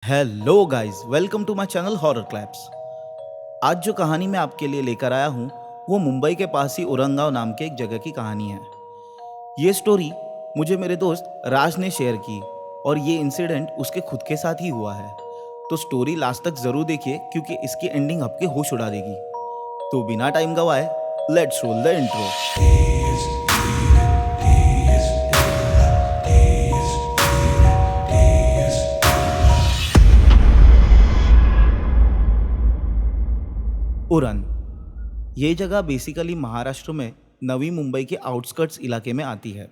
Hello guys, welcome to my channel horror claps. आज जो कहानी मैं आपके लिए लेकर आया हूँ वो मुंबई के पास ही औरंगाबाद नाम के एक जगह की कहानी है। ये स्टोरी मुझे मेरे दोस्त राज ने शेयर की और ये इंसिडेंट उसके खुद के साथ ही हुआ है। तो स्टोरी लास्ट तक ज़रूर देखिए क्योंकि इसकी एंडिंग आपके होश उड़ा देगी। तो बिना टाइम गवाए लेट्स रोल द इंट्रो। उरन ये जगह बेसिकली महाराष्ट्र में नवी मुंबई के आउटस्कर्ट्स इलाके में आती है।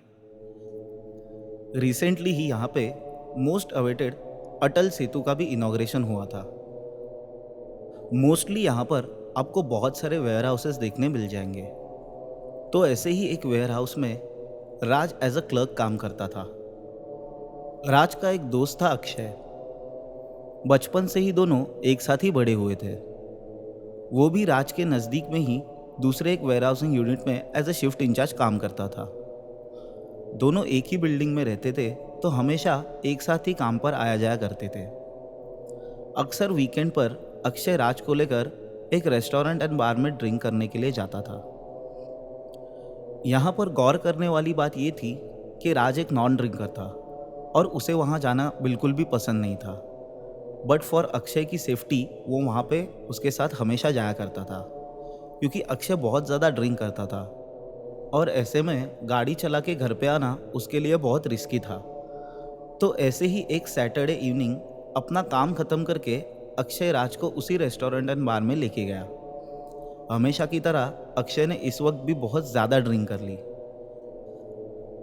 रिसेंटली ही यहाँ पे मोस्ट अवेटेड अटल सेतु का भी इनॉग्रेशन हुआ था। मोस्टली यहाँ पर आपको बहुत सारे वेयर हाउसेस देखने मिल जाएंगे। तो ऐसे ही एक वेयर हाउस में राज एज अ क्लर्क काम करता था। राज का एक दोस्त था अक्षय। बचपन से ही दोनों एक साथ ही बड़े हुए थे। वो भी राज के नज़दीक में ही दूसरे एक वेयर हाउसिंग यूनिट में एज अ शिफ्ट इंचार्ज काम करता था। दोनों एक ही बिल्डिंग में रहते थे तो हमेशा एक साथ ही काम पर आया जाया करते थे। अक्सर वीकेंड पर अक्षय राज को लेकर एक रेस्टोरेंट एंड बार में ड्रिंक करने के लिए जाता था। यहाँ पर गौर करने वाली बात ये थी कि राज एक नॉन ड्रिंकर था और उसे वहाँ जाना बिल्कुल भी पसंद नहीं था। बट फॉर अक्षय की सेफ्टी वो वहाँ पे उसके साथ हमेशा जाया करता था क्योंकि अक्षय बहुत ज़्यादा ड्रिंक करता था और ऐसे में गाड़ी चला के घर पे आना उसके लिए बहुत रिस्की था। तो ऐसे ही एक सैटरडे इवनिंग अपना काम ख़त्म करके अक्षय राज को उसी रेस्टोरेंट एंड बार में लेके गया। हमेशा की तरह अक्षय ने इस वक्त भी बहुत ज़्यादा ड्रिंक कर ली।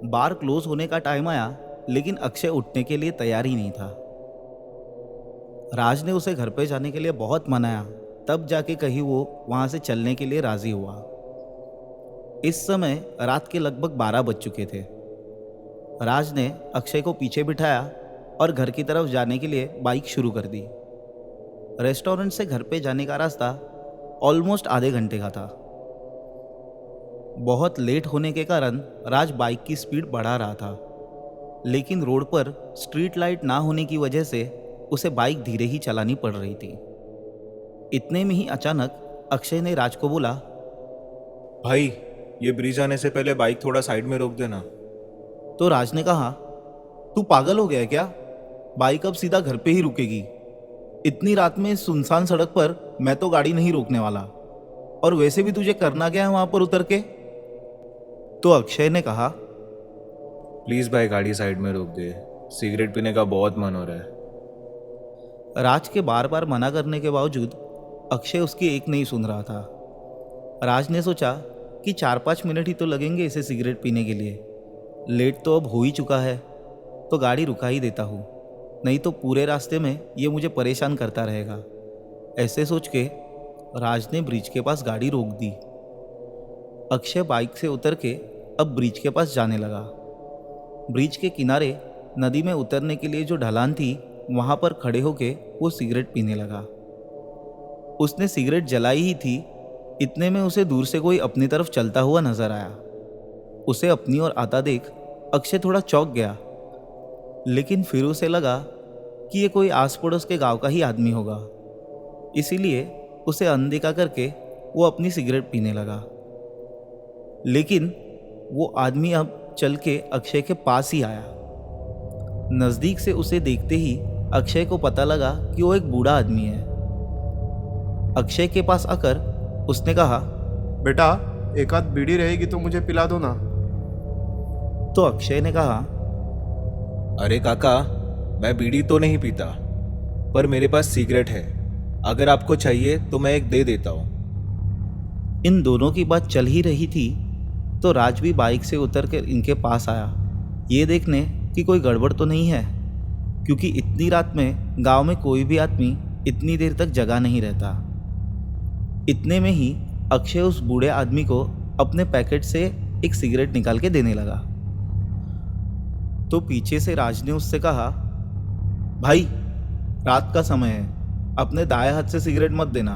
बार क्लोज होने का टाइम आया लेकिन अक्षय उठने के लिए तैयार ही नहीं था। राज ने उसे घर पे जाने के लिए बहुत मनाया, तब जाके कहीं वो वहाँ से चलने के लिए राज़ी हुआ। इस समय रात के लगभग 12 बज चुके थे। राज ने अक्षय को पीछे बिठाया और घर की तरफ जाने के लिए बाइक शुरू कर दी। रेस्टोरेंट से घर पे जाने का रास्ता ऑलमोस्ट आधे घंटे का था। बहुत लेट होने के कारण राज बाइक की स्पीड बढ़ा रहा था, लेकिन रोड पर स्ट्रीट लाइट ना होने की वजह से उसे बाइक धीरे ही चलानी पड़ रही थी। इतने में ही अचानक अक्षय ने राज को बोला, भाई, ये ब्रिज आने से पहले बाइक थोड़ा साइड में रोक देना। तो राज ने कहा, तू पागल हो गया है क्या? बाइक अब सीधा घर पे ही रुकेगी। इतनी रात में इस सुनसान सड़क पर मैं तो गाड़ी नहीं रोकने वाला। और वैसे भी तुझे करना क्या है वहां पर उतर के? तो अक्षय ने कहा, प्लीज भाई, गाड़ी साइड में रोक दे, सिगरेट पीने का बहुत मन हो रहा है। राज के बार बार मना करने के बावजूद अक्षय उसकी एक नहीं सुन रहा था। राज ने सोचा कि 4-5 मिनट ही तो लगेंगे इसे सिगरेट पीने के लिए। लेट तो अब हो ही चुका है, तो गाड़ी रुका ही देता हूँ, नहीं तो पूरे रास्ते में ये मुझे परेशान करता रहेगा। ऐसे सोच के राज ने ब्रिज के पास गाड़ी रोक दी। अक्षय बाइक से उतर के अब ब्रिज के पास जाने लगा। ब्रिज के किनारे नदी में उतरने के लिए जो ढलान थी वहां पर खड़े होके वो सिगरेट पीने लगा। उसने सिगरेट जलाई ही थी, इतने में उसे दूर से कोई अपनी तरफ चलता हुआ नजर आया। उसे अपनी ओर आता देख अक्षय थोड़ा चौंक गया, लेकिन फिर उसे लगा कि ये कोई आस पड़ोस के गांव का ही आदमी होगा, इसीलिए उसे अनदेखा करके वो अपनी सिगरेट पीने लगा। लेकिन वो आदमी अब चल के अक्षय के पास ही आया। नजदीक से उसे देखते ही अक्षय को पता लगा कि वो एक बूढ़ा आदमी है। अक्षय के पास आकर उसने कहा, बेटा, एक आध बीड़ी रहेगी तो मुझे पिला दो ना। तो अक्षय ने कहा, अरे काका, मैं बीड़ी तो नहीं पीता, पर मेरे पास सिगरेट है। अगर आपको चाहिए तो मैं एक दे देता हूँ। इन दोनों की बात चल ही रही थी तो राज भी बाइक से उतर कर इनके पास आया, ये देखने कि कोई गड़बड़ तो नहीं है, क्योंकि इतनी रात में गांव में कोई भी आदमी इतनी देर तक जगा नहीं रहता। इतने में ही अक्षय उस बूढ़े आदमी को अपने पैकेट से एक सिगरेट निकाल के देने लगा। तो पीछे से राज ने उससे कहा, भाई, रात का समय है, अपने दाएं हाथ से सिगरेट मत देना।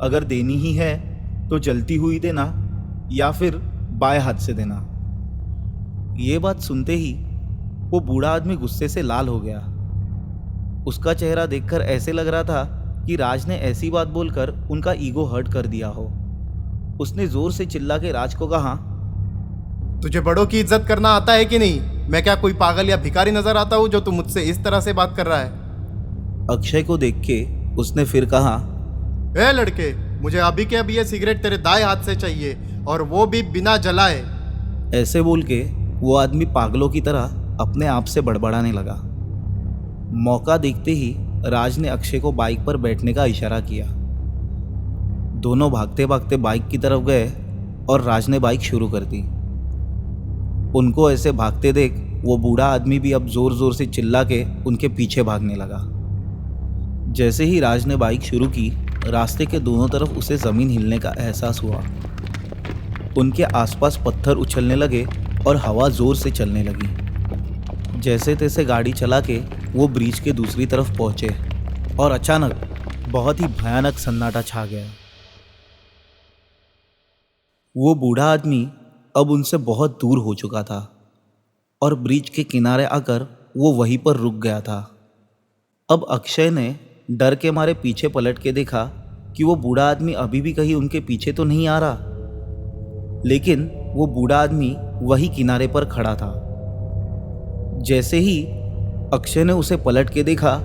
अगर देनी ही है तो जलती हुई देना या फिर बाएं हाथ से देना। ये बात सुनते ही वो बूढ़ा आदमी गुस्से से लाल हो गया। उसका चेहरा देखकर ऐसे लग रहा था कि राज ने ऐसी बात बोलकर उनका ईगो हर्ट कर दिया हो। उसने जोर से चिल्ला के राज को कहा, तुझे बड़ों की इज्जत करना आता है कि नहीं? मैं क्या कोई पागल या भिखारी नजर आता हूँ जो तू मुझसे इस तरह से बात कर रहा है? अक्षय को देख के उसने फिर कहा, ए लड़के, मुझे अभी के अभी ये सिगरेट तेरे दाएं हाथ से चाहिए, और वो भी बिना जलाए। ऐसे बोल के वो आदमी पागलों की तरह अपने आप से बड़बड़ाने लगा। मौका देखते ही राज ने अक्षय को बाइक पर बैठने का इशारा किया। दोनों भागते भागते बाइक की तरफ गए और राज ने बाइक शुरू कर दी। उनको ऐसे भागते देख वो बूढ़ा आदमी भी अब जोर जोर से चिल्ला के उनके पीछे भागने लगा। जैसे ही राज ने बाइक शुरू की, रास्ते के दोनों तरफ उसे ज़मीन हिलने का एहसास हुआ। उनके आसपास पत्थर उछलने लगे और हवा जोर से चलने लगी। जैसे तैसे गाड़ी चला के वो ब्रिज के दूसरी तरफ पहुंचे और अचानक बहुत ही भयानक सन्नाटा छा गया। वो बूढ़ा आदमी अब उनसे बहुत दूर हो चुका था और ब्रिज के किनारे आकर वो वहीं पर रुक गया था। अब अक्षय ने डर के मारे पीछे पलट के देखा कि वो बूढ़ा आदमी अभी भी कहीं उनके पीछे तो नहीं आ रहा, लेकिन वो बूढ़ा आदमी वही किनारे पर खड़ा था। जैसे ही अक्षय ने उसे पलट के देखा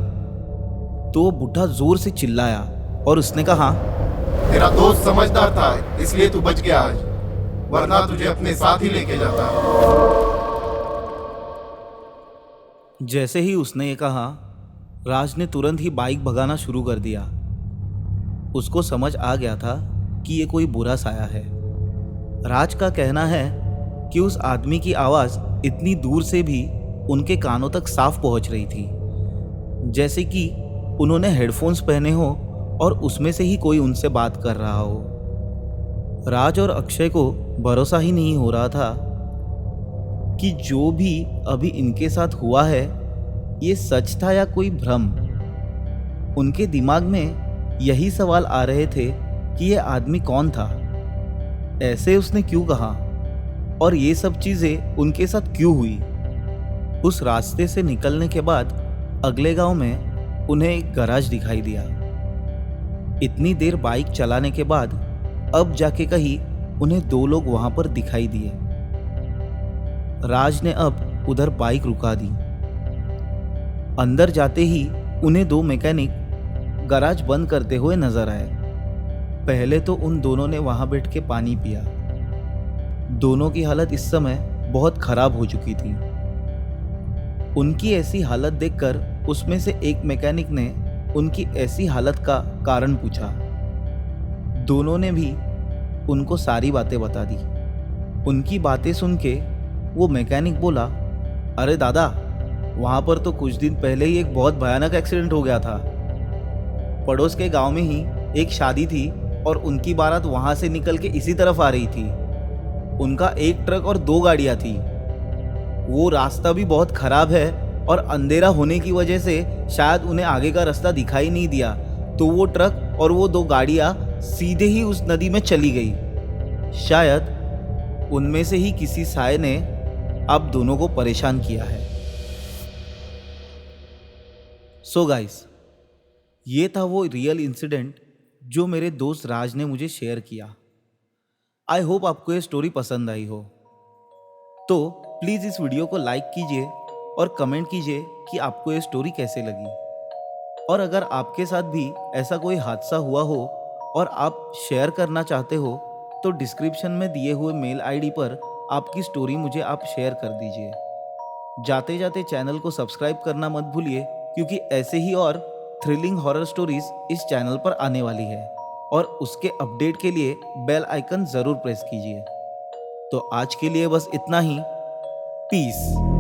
तो वो बूढ़ा जोर से चिल्लाया और उसने कहा, तेरा दोस्त समझदार था, इसलिए तू बच गया आज, वरना तुझे अपने साथ ही लेके जाता। जैसे ही उसने ये कहा, राज ने तुरंत ही बाइक भगाना शुरू कर दिया। उसको समझ आ गया था कि ये कोई बुरा साया है। राज का कहना है कि उस आदमी की आवाज़ इतनी दूर से भी उनके कानों तक साफ पहुंच रही थी, जैसे कि उन्होंने हेडफोन्स पहने हो और उसमें से ही कोई उनसे बात कर रहा हो। राज और अक्षय को भरोसा ही नहीं हो रहा था कि जो भी अभी इनके साथ हुआ है ये सच था या कोई भ्रम। उनके दिमाग में यही सवाल आ रहे थे कि ये आदमी कौन था, ऐसे उसने क्यों कहा और ये सब चीजें उनके साथ क्यों हुई। उस रास्ते से निकलने के बाद अगले गांव में उन्हें एक गैराज दिखाई दिया। इतनी देर बाइक चलाने के बाद अब जाके कहीं उन्हें दो लोग वहां पर दिखाई दिए। राज ने अब उधर बाइक रुका दी। अंदर जाते ही उन्हें दो मैकेनिक गैराज बंद करते हुए नजर आए। पहले तो उन दोनों ने वहां बैठ के पानी पिया। दोनों की हालत इस समय बहुत खराब हो चुकी थी। उनकी ऐसी हालत देखकर उसमें से एक मैकेनिक ने उनकी ऐसी हालत का कारण पूछा। दोनों ने भी उनको सारी बातें बता दी। उनकी बातें सुन के वो मैकेनिक बोला, अरे दादा, वहाँ पर तो कुछ दिन पहले ही एक बहुत भयानक एक्सीडेंट हो गया था। पड़ोस के गांव में ही एक शादी थी और उनकी बारात वहाँ से निकल के इसी तरफ आ रही थी। उनका एक ट्रक और दो गाड़ियाँ थी। वो रास्ता भी बहुत खराब है और अंधेरा होने की वजह से शायद उन्हें आगे का रास्ता दिखाई नहीं दिया, तो वो ट्रक और वो दो गाड़ियाँ सीधे ही उस नदी में चली गई। शायद उनमें से ही किसी साये ने आप दोनों को परेशान किया है। सो गाइस, ये था वो रियल इंसिडेंट जो मेरे दोस्त राज ने मुझे शेयर किया। आई होप आपको ये स्टोरी पसंद आई हो। तो प्लीज़ इस वीडियो को लाइक कीजिए और कमेंट कीजिए कि आपको ये स्टोरी कैसे लगी। और अगर आपके साथ भी ऐसा कोई हादसा हुआ हो और आप शेयर करना चाहते हो तो डिस्क्रिप्शन में दिए हुए मेल आईडी पर आपकी स्टोरी मुझे आप शेयर कर दीजिए। जाते जाते चैनल को सब्सक्राइब करना मत भूलिए, क्योंकि ऐसे ही और थ्रिलिंग हॉरर स्टोरीज इस चैनल पर आने वाली है और उसके अपडेट के लिए बेल आइकन ज़रूर प्रेस कीजिए। तो आज के लिए बस इतना ही। पीस।